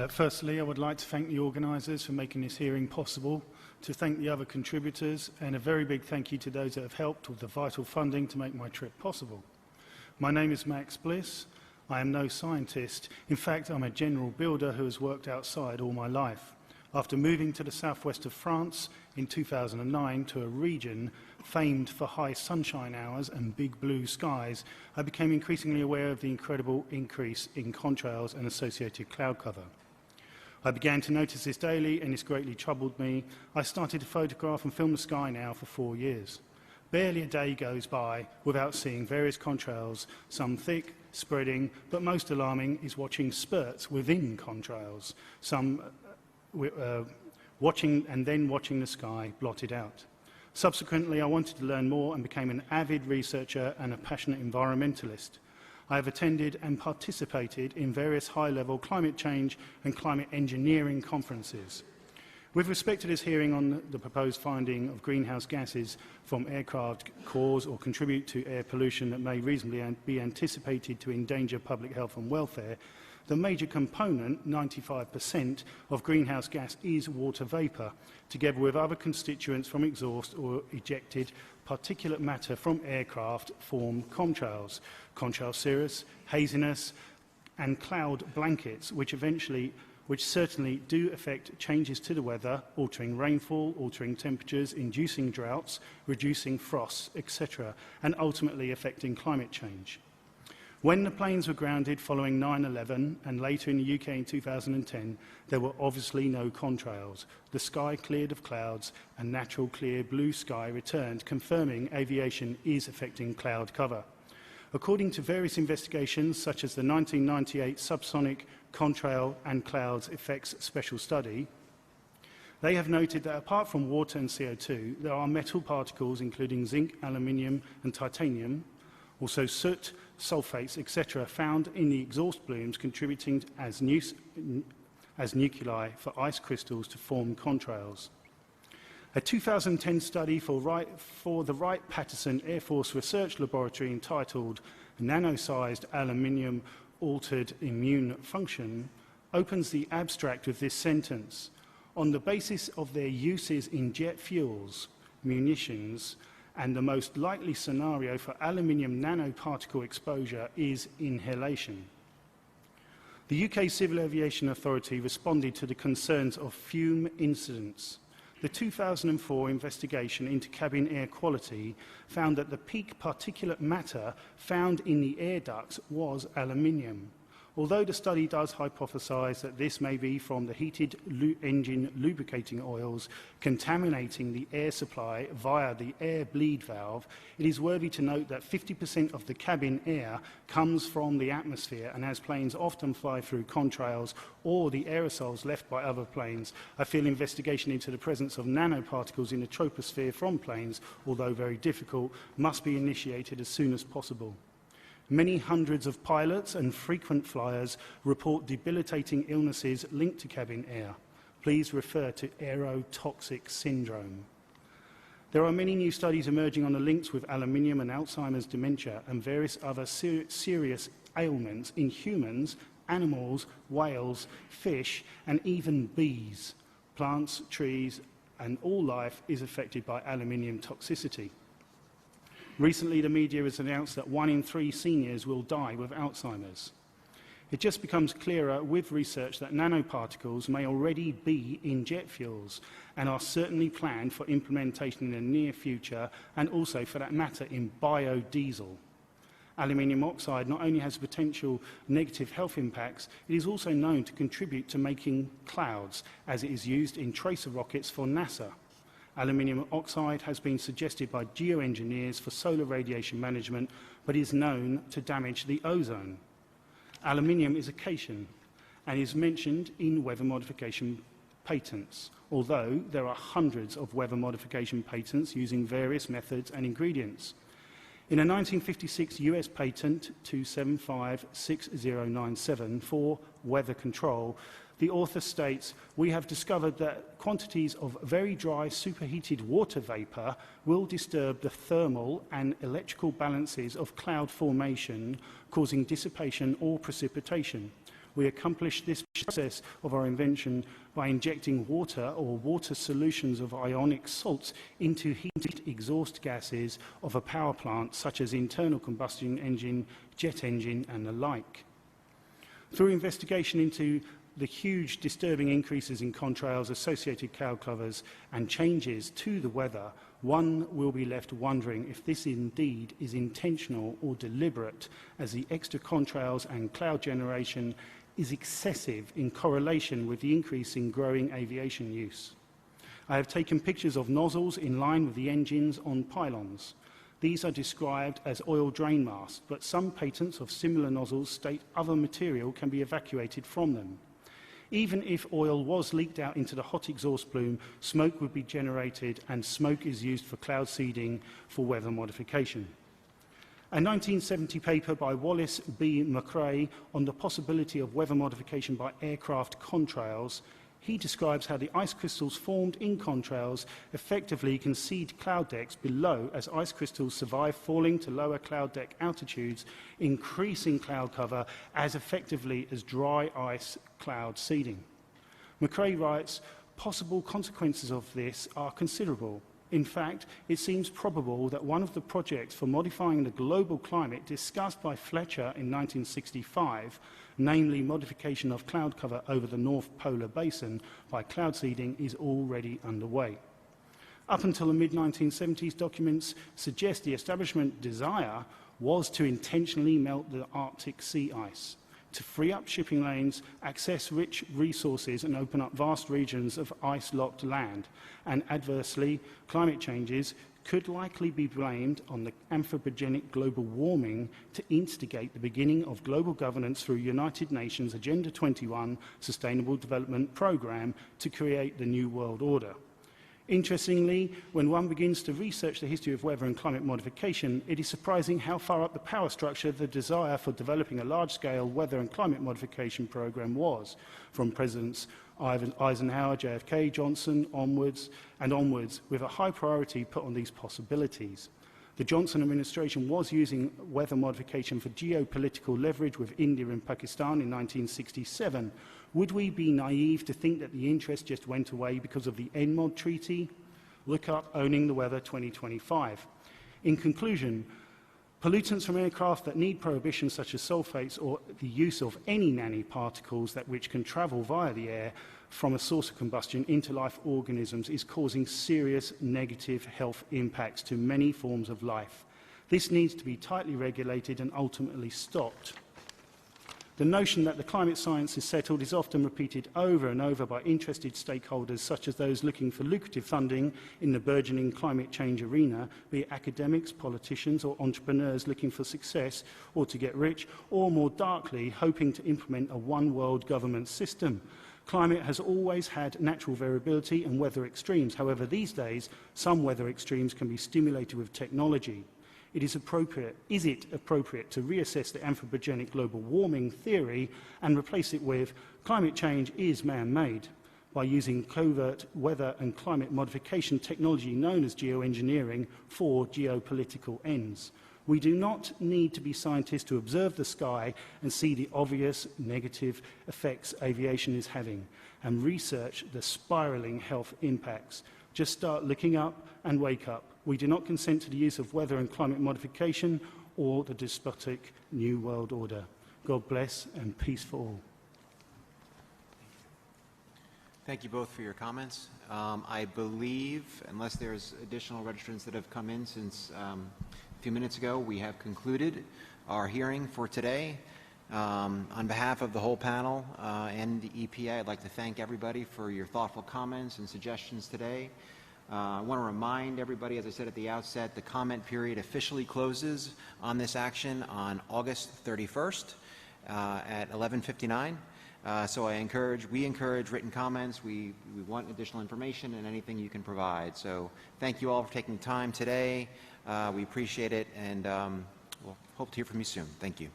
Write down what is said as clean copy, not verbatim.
Firstly, I would like to thank the organisers for making this hearing possible, to thank the other contributors, and a very big thank you to those that have helped with the vital funding to make my trip possible. My name is Max Bliss. I am no scientist. In fact, I'm a general builder who has worked outside all my life. After moving to the southwest of France in 2009 to a region famed for high sunshine hours and big blue skies, I became increasingly aware of the incredible increase in contrails and associated cloud cover. I began to notice this daily, and this greatly troubled me. I started to photograph and film the sky now for 4 years. Barely a day goes by without seeing various contrails, some thick, spreading, but most alarming is watching spurts within contrails, some watching the sky blotted out. Subsequently, I wanted to learn more and became an avid researcher and a passionate environmentalist. I have attended and participated in various high-level climate change and climate engineering conferences. With respect to this hearing on the proposed finding of greenhouse gases from aircraft cause or contribute to air pollution that may reasonably be anticipated to endanger public health and welfare, the major component, 95% of greenhouse gas, is water vapour, together with other constituents from exhaust or ejected particulate matter from aircraft form contrails, contrail cirrus, haziness, and cloud blankets, which certainly do affect changes to the weather, altering rainfall, altering temperatures, inducing droughts, reducing frosts, etc., and ultimately affecting climate change. When the planes were grounded following 9/11 and later in the UK in 2010, there were obviously no contrails. The sky cleared of clouds and natural clear blue sky returned, confirming aviation is affecting cloud cover. According to various investigations, such as the 1998 Subsonic Contrail and Clouds Effects Special Study, they have noted that apart from water and CO2, there are metal particles including zinc, aluminium and titanium, also soot, sulfates, etc., found in the exhaust plumes, contributing as nuclei for ice crystals to form contrails. A 2010 study for the Wright-Patterson Air Force Research Laboratory entitled Nano-Sized Aluminium Altered Immune Function opens the abstract with this sentence: on the basis of their uses in jet fuels, munitions, and the most likely scenario for aluminium nanoparticle exposure is inhalation. The UK Civil Aviation Authority responded to the concerns of fume incidents. The 2004 investigation into cabin air quality found that the peak particulate matter found in the air ducts was aluminium. Although the study does hypothesize that this may be from the heated engine lubricating oils contaminating the air supply via the air bleed valve, it is worthy to note that 50% of the cabin air comes from the atmosphere, and as planes often fly through contrails or the aerosols left by other planes, I feel investigation into the presence of nanoparticles in the troposphere from planes, although very difficult, must be initiated as soon as possible. Many hundreds of pilots and frequent flyers report debilitating illnesses linked to cabin air. Please refer to aerotoxic syndrome. There are many new studies emerging on the links with aluminium and Alzheimer's dementia and various other serious ailments in humans, animals, whales, fish, and even bees. Plants, trees, and all life is affected by aluminium toxicity. Recently, the media has announced that 1 in 3 seniors will die with Alzheimer's. It just becomes clearer with research that nanoparticles may already be in jet fuels and are certainly planned for implementation in the near future, and also, for that matter, in biodiesel. Aluminium oxide not only has potential negative health impacts, it is also known to contribute to making clouds, as it is used in tracer rockets for NASA. Aluminium oxide has been suggested by geoengineers for solar radiation management, but is known to damage the ozone. Aluminium is a cation and is mentioned in weather modification patents, although there are hundreds of weather modification patents using various methods and ingredients. In a 1956 US patent 2756097 for weather control, the author states, "We have discovered that quantities of very dry superheated water vapour will disturb the thermal and electrical balances of cloud formation, causing dissipation or precipitation. We accomplished this process of our invention by injecting water or water solutions of ionic salts into heated exhaust gases of a power plant, such as internal combustion engine, jet engine, and the like. Through investigation into the huge disturbing increases in contrails, associated cloud covers, and changes to the weather, one will be left wondering if this indeed is intentional or deliberate, as the extra contrails and cloud generation is excessive in correlation with the increase in growing aviation use. I have taken pictures of nozzles in line with the engines on pylons. These are described as oil drain masks, but some patents of similar nozzles state other material can be evacuated from them. Even if oil was leaked out into the hot exhaust plume, smoke would be generated, and smoke is used for cloud seeding for weather modification. A 1970 paper by Wallace B. McRae on the possibility of weather modification by aircraft contrails, he describes how the ice crystals formed in contrails effectively can seed cloud decks below as ice crystals survive falling to lower cloud deck altitudes, increasing cloud cover as effectively as dry ice cloud seeding. McRae writes, possible consequences of this are considerable. In fact, it seems probable that one of the projects for modifying the global climate discussed by Fletcher in 1965, namely modification of cloud cover over the North Polar Basin by cloud seeding, is already underway. Up until the mid-1970s, documents suggest the establishment desire was to intentionally melt the Arctic sea ice, to free up shipping lanes, access rich resources, and open up vast regions of ice-locked land. And adversely, climate changes could likely be blamed on the anthropogenic global warming to instigate the beginning of global governance through United Nations Agenda 21 Sustainable Development Programme to create the New World Order. Interestingly, when one begins to research the history of weather and climate modification, it is surprising how far up the power structure the desire for developing a large-scale weather and climate modification program was, from Presidents Eisenhower, JFK, Johnson, onwards, with a high priority put on these possibilities. The Johnson administration was using weather modification for geopolitical leverage with India and Pakistan in 1967. Would we be naive to think that the interest just went away because of the NMOD treaty? Look up Owning the Weather 2025. In conclusion, pollutants from aircraft that need prohibitions such as sulfates or the use of any nanoparticles which can travel via the air from a source of combustion into life organisms is causing serious negative health impacts to many forms of life. This needs to be tightly regulated and ultimately stopped. The notion that the climate science is settled is often repeated over and over by interested stakeholders, such as those looking for lucrative funding in the burgeoning climate change arena, be it academics, politicians, or entrepreneurs looking for success or to get rich, or more darkly, hoping to implement a one-world government system. Climate has always had natural variability and weather extremes. However, these days, some weather extremes can be stimulated with technology. Is it appropriate to reassess the anthropogenic global warming theory and replace it with climate change is man-made by using covert weather and climate modification technology known as geoengineering for geopolitical ends? We do not need to be scientists to observe the sky and see the obvious negative effects aviation is having and research the spiralling health impacts. Just start looking up and wake up. We do not consent to the use of weather and climate modification or the despotic New World Order. God bless and peace for all. Thank you both for your comments. I believe, unless there's additional registrants that have come in since a few minutes ago, we have concluded our hearing for today. On behalf of the whole panel and the EPA, I'd like to thank everybody for your thoughtful comments and suggestions today. I want to remind everybody, as I said at the outset, the comment period officially closes on this action on August 31st at 11:59. So we encourage written comments. We want additional information and anything you can provide. So thank you all for taking time today. We appreciate it, and we'll hope to hear from you soon. Thank you.